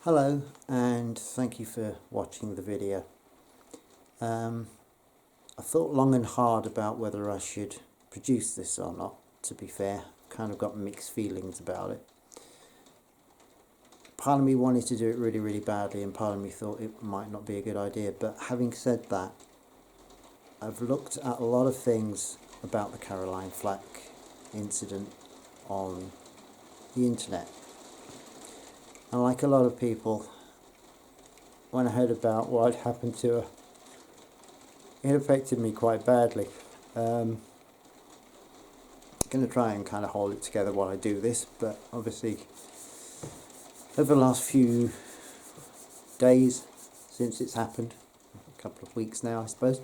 Hello, and thank you for watching the video. I thought long and hard about whether I should produce this or not, to be fair. Kind of got mixed feelings about it. Part of me wanted to do it really, really badly, and part of me thought it might not be a good idea. But having said that, I've looked at a lot of things about the Caroline Flack incident on the internet. And like a lot of people, when I heard about what had happened to her, it affected me quite badly. I'm going to try and kind of hold it together while I do this, but obviously over the last few days since it's happened, a couple of weeks now I suppose,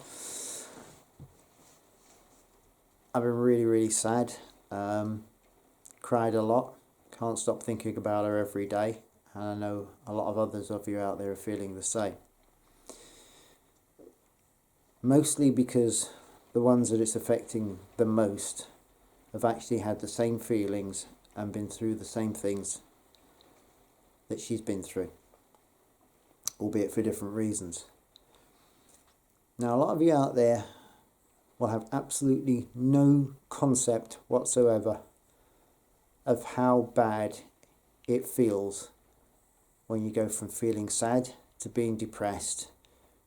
I've been really, really sad, cried a lot, can't stop thinking about her every day. And I know a lot of others of you out there are feeling the same. Mostly because the ones that it's affecting the most have actually had the same feelings and been through the same things that she's been through, albeit for different reasons. Now, a lot of you out there will have absolutely no concept whatsoever of how bad it feels when you go from feeling sad to being depressed,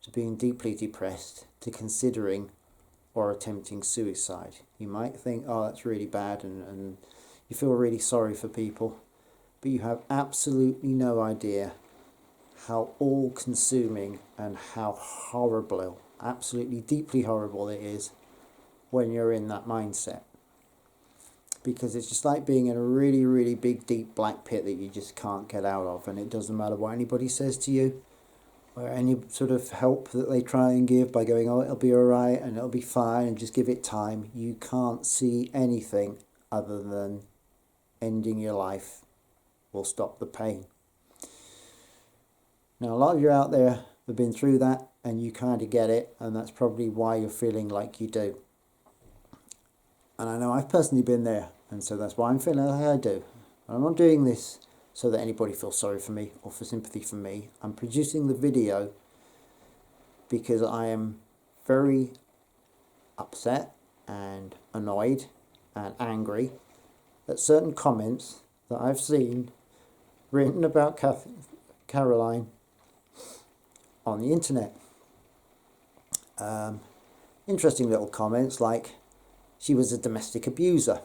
to being deeply depressed, to considering or attempting suicide. You might think, oh, that's really bad, and you feel really sorry for people, but you have absolutely no idea how all-consuming and how horrible, absolutely deeply horrible it is when you're in that mindset. Because it's just like being in a really, really big, deep black pit that you just can't get out of. And it doesn't matter what anybody says to you or any sort of help that they try and give by going, oh, it'll be all right and it'll be fine and just give it time. You can't see anything other than ending your life will stop the pain. Now, a lot of you out there have been through that and you kind of get it. And that's probably why you're feeling like you do. And I know I've personally been there, and so that's why I'm feeling like I do. And I'm not doing this so that anybody feels sorry for me or for sympathy for me. I'm producing the video because I am very upset and annoyed and angry at certain comments that I've seen written about Caroline on the internet. Interesting little comments like, she was a domestic abuser,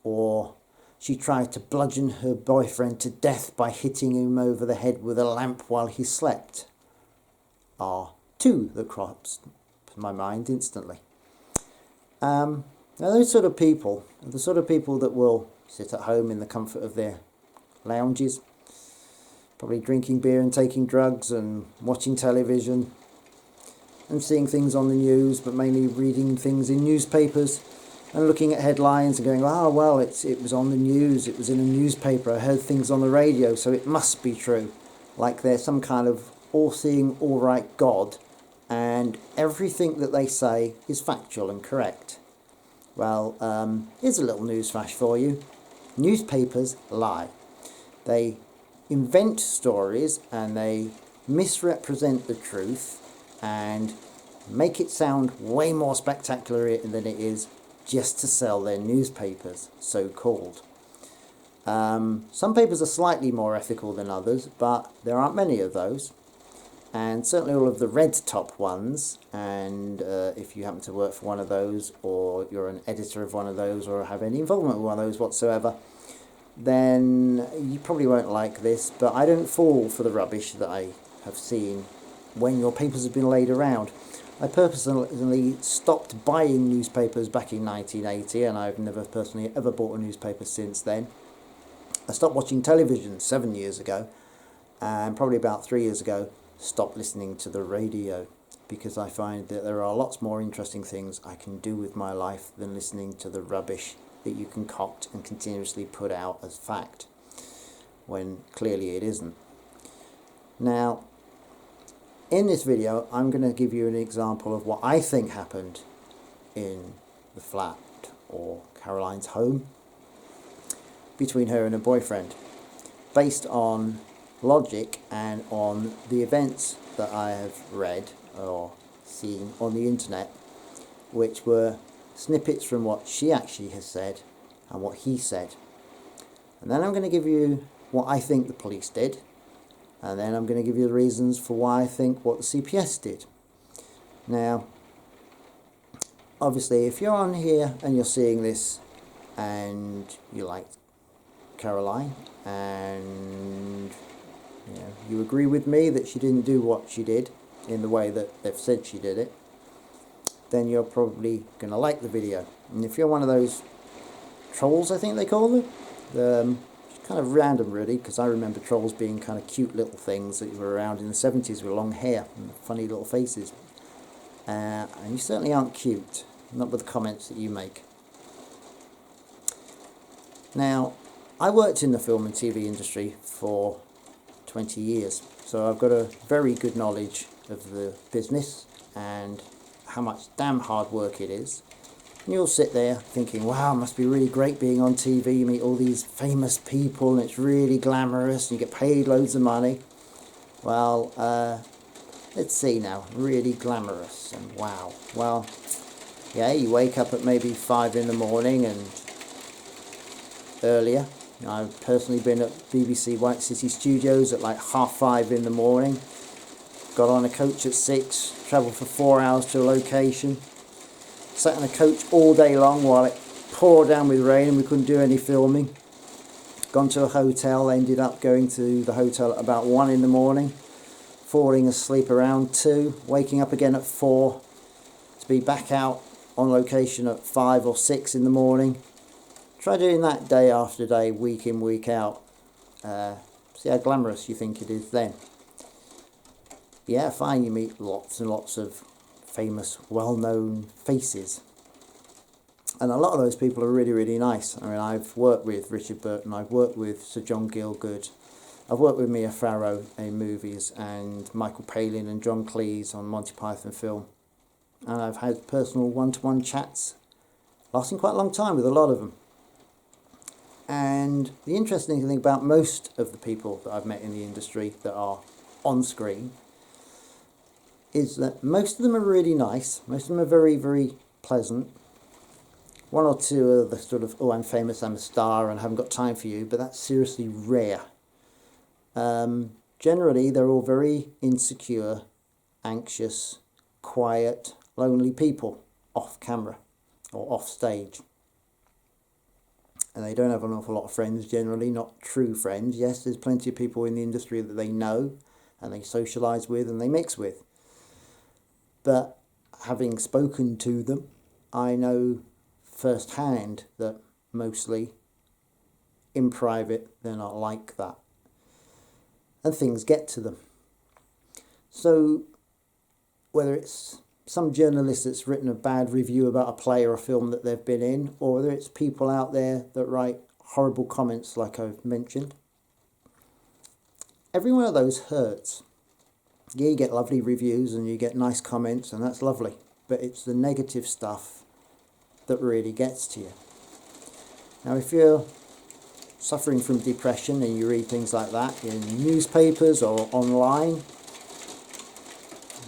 or she tried to bludgeon her boyfriend to death by hitting him over the head with a lamp while he slept, are two that crops to my mind instantly. Now those sort of people are the sort of people that will sit at home in the comfort of their lounges, probably drinking beer and taking drugs and watching television and seeing things on the news, but mainly reading things in newspapers and looking at headlines and going, oh, well, it was on the news, it was in a newspaper, I heard things on the radio, so it must be true. Like they're some kind of all-seeing, all-right God, and everything that they say is factual and correct. Well, here's a little newsflash for you. Newspapers lie. They invent stories and they misrepresent the truth and make it sound way more spectacular than it is, just to sell their newspapers, so-called. Some papers are slightly more ethical than others, but there aren't many of those. And certainly all of the red top ones, and if you happen to work for one of those, or you're an editor of one of those, or have any involvement with one of those whatsoever, then you probably won't like this, but I don't fall for the rubbish that I have seen when your papers have been laid around. I personally stopped buying newspapers back in 1980, and I've never personally ever bought a newspaper since then. I stopped watching television 7 years ago, and probably about 3 years ago, stopped listening to the radio, because I find that there are lots more interesting things I can do with my life than listening to the rubbish that you concoct and continuously put out as fact, when clearly it isn't. Now, in this video, I'm going to give you an example of what I think happened in the flat or Caroline's home between her and her boyfriend, based on logic and on the events that I have read or seen on the internet, which were snippets from what she actually has said and what he said. And then I'm going to give you what I think the police did, and then I'm going to give you the reasons for why I think what the CPS did. Now, obviously, if you're on here and you're seeing this and you like Caroline and you agree with me that she didn't do what she did in the way that they've said she did it, then you're probably going to like the video. And if you're one of those trolls, I think they call them, kind of random really, because I remember trolls being kind of cute little things that were around in the 70s with long hair and funny little faces. And you certainly aren't cute, not with the comments that you make. Now, I worked in the film and TV industry for 20 years, so I've got a very good knowledge of the business and how much damn hard work it is. And you'll sit there thinking, wow, it must be really great being on TV, you meet all these famous people and it's really glamorous and you get paid loads of money. Well, let's see now, really glamorous and wow. Well, yeah, you wake up at maybe 5 in the morning and earlier. I've personally been at BBC White City Studios at like 5:30 in the morning. Got on a coach at 6, travelled for 4 hours to a location. Sat in a coach all day long while it poured down with rain and we couldn't do any filming. Gone to a hotel, ended up going to the hotel at about 1 in the morning. Falling asleep around 2, waking up again at 4. To be back out on location at 5 or 6 in the morning. Try doing that day after day, week in, week out. See how glamorous you think it is then. Yeah, fine, you meet lots and lots of famous, well-known faces. And a lot of those people are really, really nice. I mean, I've worked with Richard Burton, I've worked with Sir John Gielgud, I've worked with Mia Farrow in movies, and Michael Palin and John Cleese on Monty Python film. And I've had personal one-to-one chats, lasting quite a long time with a lot of them. And the interesting thing about most of the people that I've met in the industry that are on screen is that most of them are really nice. Most of them are very, very pleasant. One or two are the sort of, oh, I'm famous, I'm a star, and I haven't got time for you, but that's seriously rare. Generally, they're all very insecure, anxious, quiet, lonely people off camera or off stage. And they don't have an awful lot of friends generally, not true friends. Yes, there's plenty of people in the industry that they know and they socialise with and they mix with. But having spoken to them, I know firsthand that mostly in private they're not like that. And things get to them. So whether it's some journalist that's written a bad review about a play or a film that they've been in, or whether it's people out there that write horrible comments like I've mentioned, every one of those hurts. Yeah, you get lovely reviews and you get nice comments and that's lovely, but it's the negative stuff that really gets to you. Now, if you're suffering from depression and you read things like that in newspapers or online,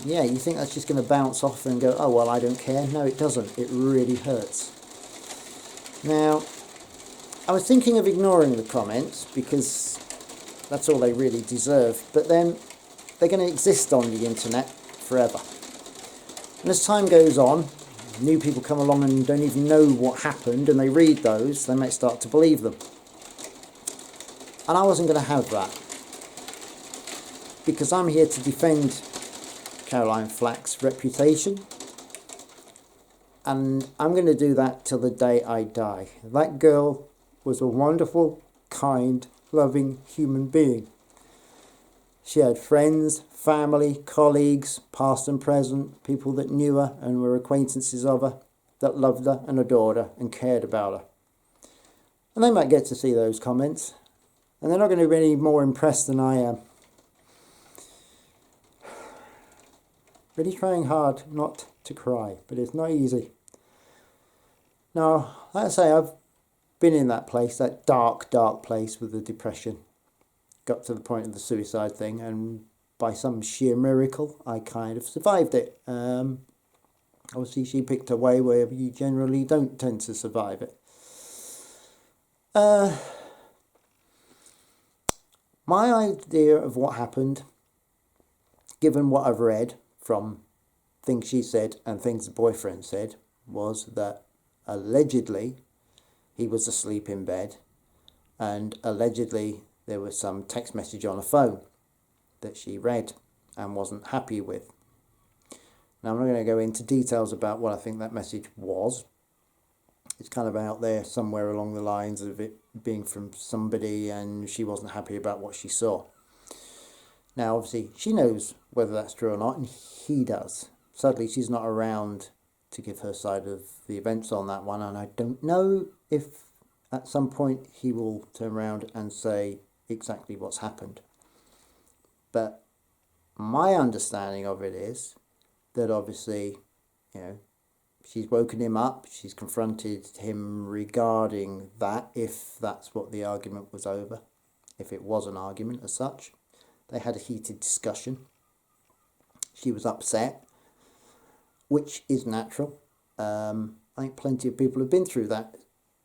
yeah, you think that's just going to bounce off and go, oh, well, I don't care. No, it doesn't. It really hurts. Now, I was thinking of ignoring the comments because that's all they really deserve. But then they're going to exist on the internet forever. And as time goes on, new people come along and don't even know what happened, and they read those, they might start to believe them. And I wasn't going to have that, because I'm here to defend Caroline Flack's reputation, and I'm going to do that till the day I die. That girl was a wonderful, kind, loving human being. She had friends, family, colleagues, past and present, people that knew her and were acquaintances of her, that loved her and adored her and cared about her. And they might get to see those comments, and they're not going to be any more impressed than I am. Really trying hard not to cry, but it's not easy. Now, like I say, I've been in that place, that dark, dark place with the depression. got to the point of the suicide thing, and by some sheer miracle, I kind of survived it. Obviously, she picked a way where you generally don't tend to survive it. My idea of what happened, given what I've read from things she said and things the boyfriend said, was that allegedly he was asleep in bed, and allegedly there was some text message on a phone that she read and wasn't happy with. Now, I'm not going to go into details about what I think that message was. It's kind of out there somewhere along the lines of it being from somebody and she wasn't happy about what she saw. Now, obviously, she knows whether that's true or not, and he does. Sadly, she's not around to give her side of the events on that one, and I don't know if at some point he will turn around and say exactly what's happened. But my understanding of it is that obviously, she's woken him up, she's confronted him regarding that, if that's what the argument was over, if it was an argument as such. They had a heated discussion. She was upset, which is natural. I think plenty of people have been through that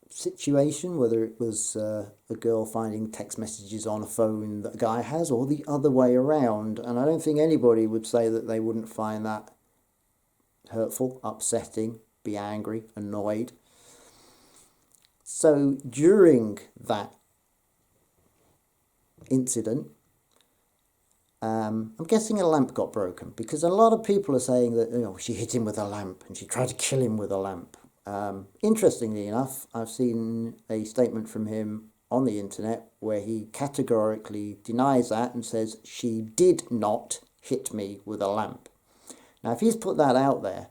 situation, whether it was a girl finding text messages on a phone that a guy has, or the other way around. And I don't think anybody would say that they wouldn't find that hurtful, upsetting, be angry, annoyed. So during that incident, I'm guessing a lamp got broken, because a lot of people are saying that she hit him with a lamp and she tried to kill him with a lamp. Interestingly enough, I've seen a statement from him on the internet where he categorically denies that and says she did not hit me with a lamp. Now, if he's put that out there,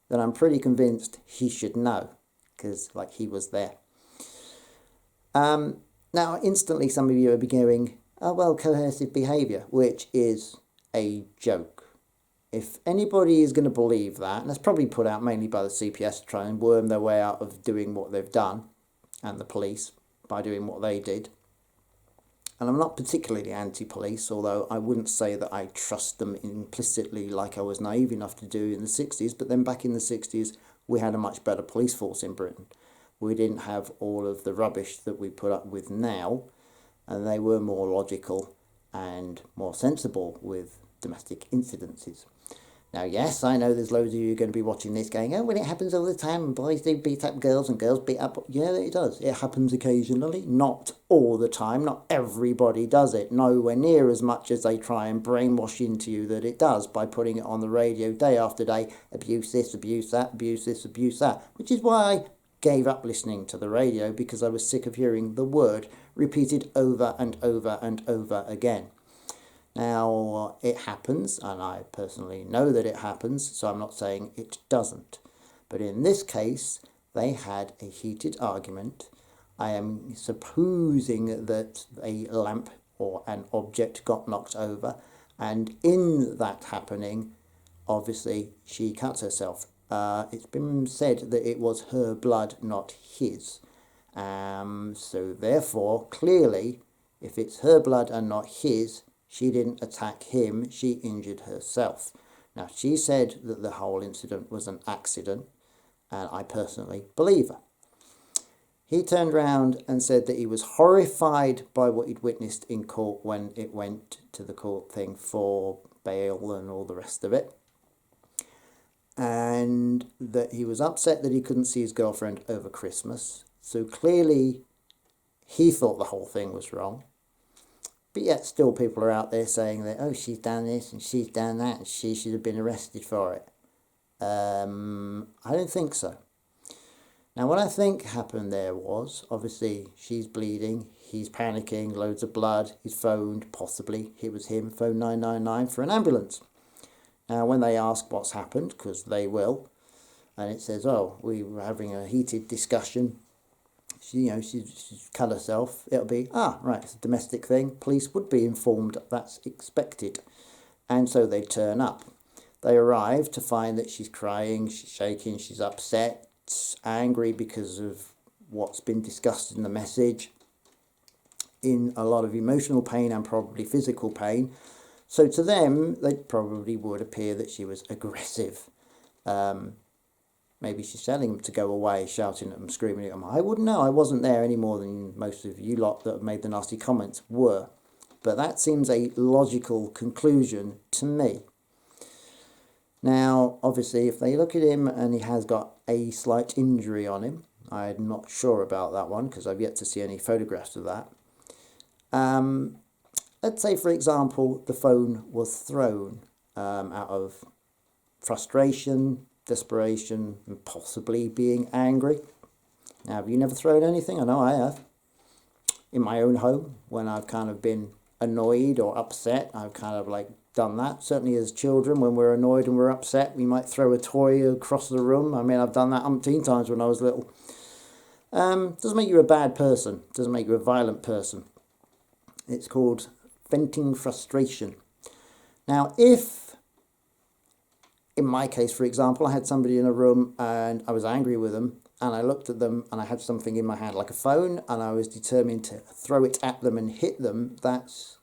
then I'm pretty convinced he should know, because he was there. Now, instantly some of you are going, oh, well, coercive behaviour, which is a joke. If anybody is going to believe that, and that's probably put out mainly by the CPS to try and worm their way out of doing what they've done, and the police by doing what they did. And I'm not particularly anti-police, although I wouldn't say that I trust them implicitly like I was naive enough to do in the 60s. But then back in the 60s, we had a much better police force in Britain. We didn't have all of the rubbish that we put up with now, and they were more logical and more sensible with domestic incidences. Now, yes, I know there's loads of you going to be watching this going, oh, well, it happens all the time, and boys do beat up girls and girls beat up... Yeah, it does. It happens occasionally. Not all the time. Not everybody does it. Nowhere near as much as they try and brainwash into you that it does by putting it on the radio day after day. Abuse this, abuse that, abuse this, abuse that. Which is why I gave up listening to the radio, because I was sick of hearing the word repeated over and over and over again. Now, it happens, and I personally know that it happens, so I'm not saying it doesn't. But in this case, they had a heated argument. I am supposing that a lamp or an object got knocked over, and in that happening, obviously, she cuts herself. It's been said that it was her blood, not his. So therefore, clearly, if it's her blood and not his, she didn't attack him, she injured herself. Now, she said that the whole incident was an accident, and I personally believe her. He turned round and said that he was horrified by what he'd witnessed in court when it went to the court thing for bail and all the rest of it. And that he was upset that he couldn't see his girlfriend over Christmas. So clearly, he thought the whole thing was wrong. But yet still people are out there saying that, oh, she's done this and she's done that and she should have been arrested for it. I don't think so. Now, what I think happened there was, obviously, she's bleeding, he's panicking, loads of blood, he's phoned, possibly, it was him, phoned 999 for an ambulance. Now, when they ask what's happened, because they will, and it says, oh, we were having a heated discussion, she's cut herself, it'll be, right, it's a domestic thing. Police would be informed, that's expected. And so they turn up. They arrive to find that she's crying, she's shaking, she's upset, angry because of what's been discussed in the message. in a lot of emotional pain and probably physical pain. So to them, they probably would appear that she was aggressive. Maybe she's telling them to go away, shouting at them, screaming at them. I wouldn't know. I wasn't there any more than most of you lot that have made the nasty comments were. But that seems a logical conclusion to me. Now, obviously, if they look at him and he has got a slight injury on him, I'm not sure about that one because I've yet to see any photographs of that. Let's say, for example, the phone was thrown out of frustration, desperation, and possibly being angry. Now, have you never thrown anything? I know I have. In my own home, when I've kind of been annoyed or upset, I've kind of like done that. Certainly as children, when we're annoyed and we're upset, we might throw a toy across the room. I mean, I've done that umpteen times when I was little. Doesn't make you a bad person. Doesn't make you a violent person. It's called venting frustration. Now, if, in my case, for example, I had somebody in a room and I was angry with them and I looked at them and I had something in my hand like a phone and I was determined to throw it at them and hit them, that's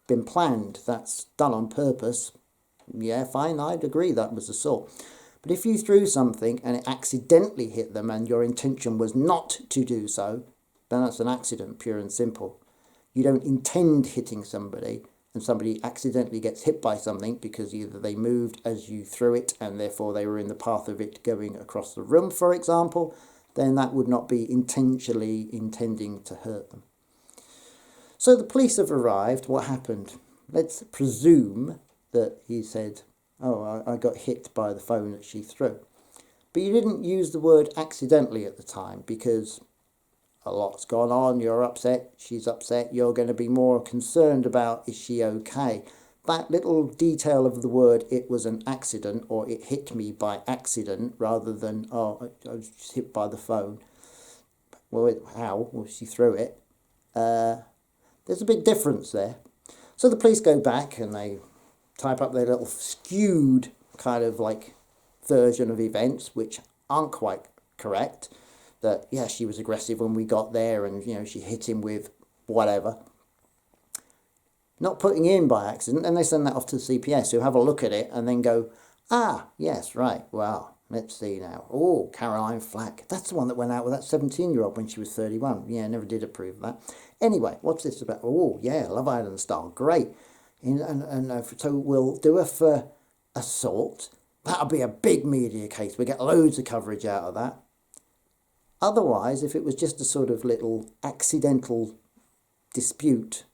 been planned. That's done on purpose. Yeah, fine, I'd agree that was assault. But if you threw something and it accidentally hit them and your intention was not to do so, then that's an accident, pure and simple. You don't intend hitting somebody and somebody accidentally gets hit by something because either they moved as you threw it and therefore they were in the path of it going across the room, for example, then that would not be intentionally intending to hurt them. So the police have arrived. What happened? Let's presume that he said, oh, I got hit by the phone that she threw. But you didn't use the word accidentally at the time because a lot's gone on, you're upset, she's upset, you're going to be more concerned about is she okay. That little detail of the word, it was an accident or it hit me by accident rather than, oh, I was just hit by the phone. Well, how? Well, she threw it. There's a big difference there. So the police go back and they type up their little skewed kind of like version of events, which aren't quite correct. That, yeah, she was aggressive when we got there and, you know, she hit him with whatever. Not putting in by accident, and they send that off to the CPS who have a look at it and then go, ah, yes, right, well, let's see now. Oh, Caroline Flack. That's the one that went out with that 17-year-old when she was 31. Yeah, never did approve of that. Anyway, what's this about? Oh, yeah, Love Island style, great. So we'll do her for assault. That'll be a big media case. We get loads of coverage out of that. Otherwise, if it was just a sort of little accidental dispute,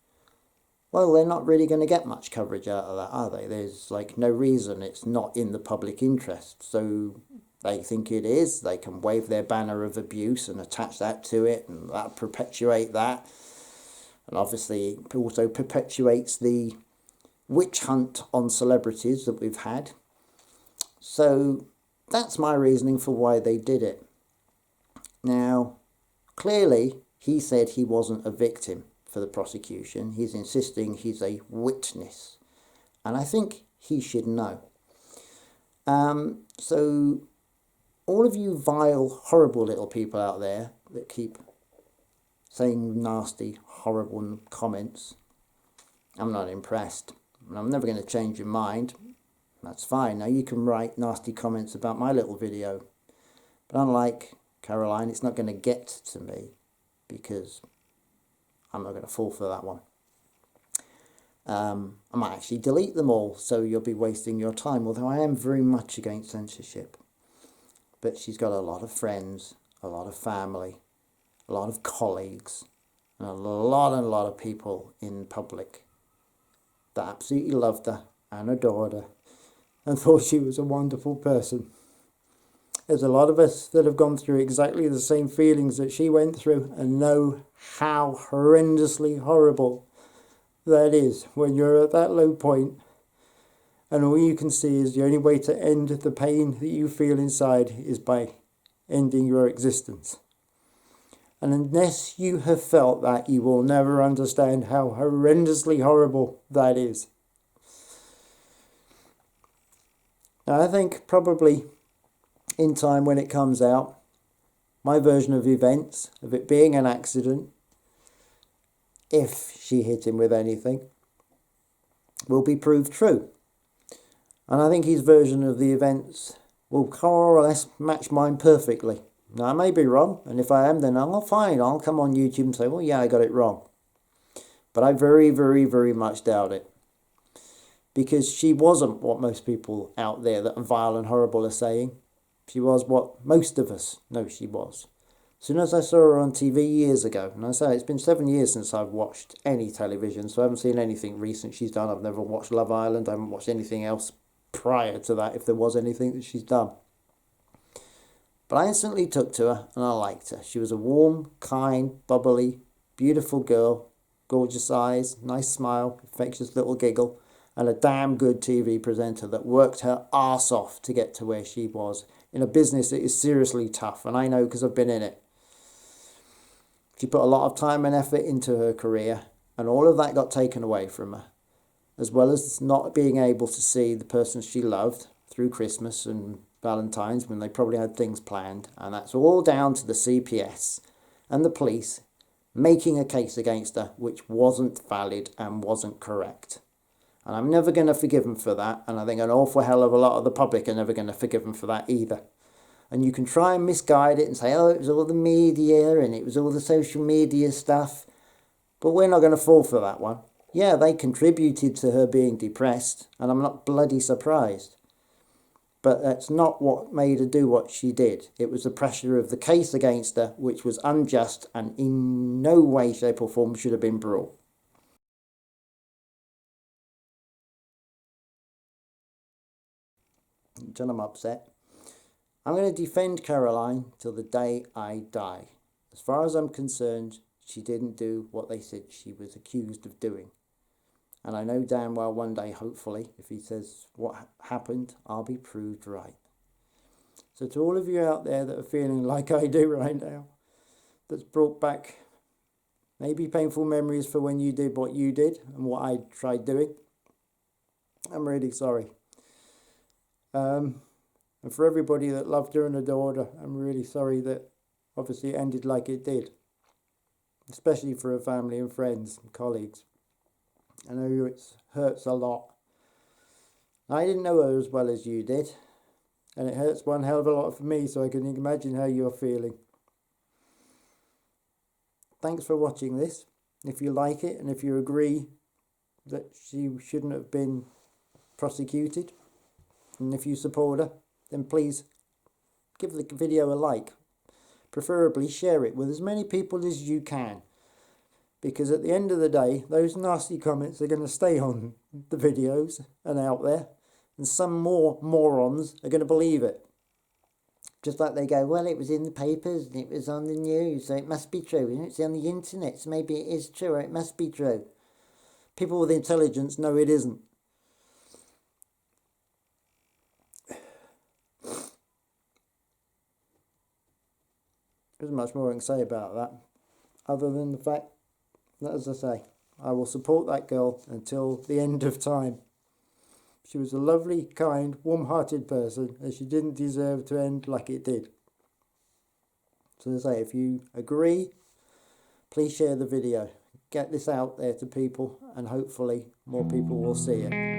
well, they're not really going to get much coverage out of that, are they? There's like no reason. It's not in the public interest. So they think it is. They can wave their banner of abuse and attach that to it and that perpetuate that. And obviously it also perpetuates the witch hunt on celebrities that we've had. So that's my reasoning for why they did it. Now, clearly, he said he wasn't a victim for the prosecution. He's insisting he's a witness. And I think he should know. So, all of you vile, horrible little people out there that keep saying nasty, horrible comments, I'm not impressed. I'm never going to change your mind. That's fine. Now, you can write nasty comments about my little video. But unlike Caroline, it's not going to get to me because I'm not going to fall for that one. I might actually delete them all, so you'll be wasting your time, although I am very much against censorship. But she's got a lot of friends, a lot of family, a lot of colleagues, and a lot of people in public that absolutely loved her and adored her and thought she was a wonderful person. There's a lot of us that have gone through exactly the same feelings that she went through and know how horrendously horrible that is when you're at that low point and all you can see is the only way to end the pain that you feel inside is by ending your existence. And unless you have felt that, you will never understand how horrendously horrible that is. Now, I think probably in time when it comes out, my version of events, of it being an accident, if she hit him with anything, will be proved true. And I think his version of the events will more or less match mine perfectly. Now, I may be wrong, and if I am, then I'll come on YouTube and say, well, yeah, I got it wrong. But I very, very, very much doubt it. Because she wasn't what most people out there that are vile and horrible are saying. She was what most of us know she was. As soon as I saw her on TV years ago, and I say it's been 7 years since I've watched any television, so I haven't seen anything recent she's done. I've never watched Love Island. I haven't watched anything else prior to that, if there was anything that she's done. But I instantly took to her and I liked her. She was a warm, kind, bubbly, beautiful girl, gorgeous eyes, nice smile, infectious little giggle, and a damn good TV presenter that worked her arse off to get to where she was in a business that is seriously tough, and I know because I've been in it. She put a lot of time and effort into her career, and all of that got taken away from her, as well as not being able to see the person she loved through Christmas and Valentine's when they probably had things planned. And that's all down to the CPS and the police making a case against her which wasn't valid and wasn't correct. And I'm never going to forgive them for that, and I think an awful hell of a lot of the public are never going to forgive them for that either. And you can try and misguide it and say, oh, it was all the media and it was all the social media stuff, but we're not going to fall for that one. Yeah, they contributed to her being depressed, and I'm not bloody surprised. But that's not what made her do what she did. It was the pressure of the case against her, which was unjust and in no way, shape or form should have been brought. Until I'm upset. I'm going to defend Caroline till the day I die. As far as I'm concerned, she didn't do what they said she was accused of doing. And I know damn well one day, hopefully, if he says what happened, I'll be proved right. So to all of you out there that are feeling like I do right now, that's brought back maybe painful memories for when you did what you did and what I tried doing, I'm really sorry. And for everybody that loved her and adored her, I'm really sorry that obviously it ended like it did. Especially for her family and friends and colleagues. I know it hurts a lot. I didn't know her as well as you did. And it hurts one hell of a lot for me, so I can imagine how you're feeling. Thanks for watching this. If you like it and if you agree that she shouldn't have been prosecuted, and if you support her, then please give the video a like. Preferably share it with as many people as you can. Because at the end of the day, those nasty comments are going to stay on the videos and out there. And some more morons are going to believe it. Just like they go, well, it was in the papers and it was on the news, so it must be true. It's on the internet, so maybe it is true or it must be true. People with intelligence know it isn't. There's much more I can say about that, other than the fact that, as I say, I will support that girl until the end of time. She was a lovely, kind, warm-hearted person, and she didn't deserve to end like it did. So as I say, if you agree, please share the video. Get this out there to people, and hopefully more people will see it.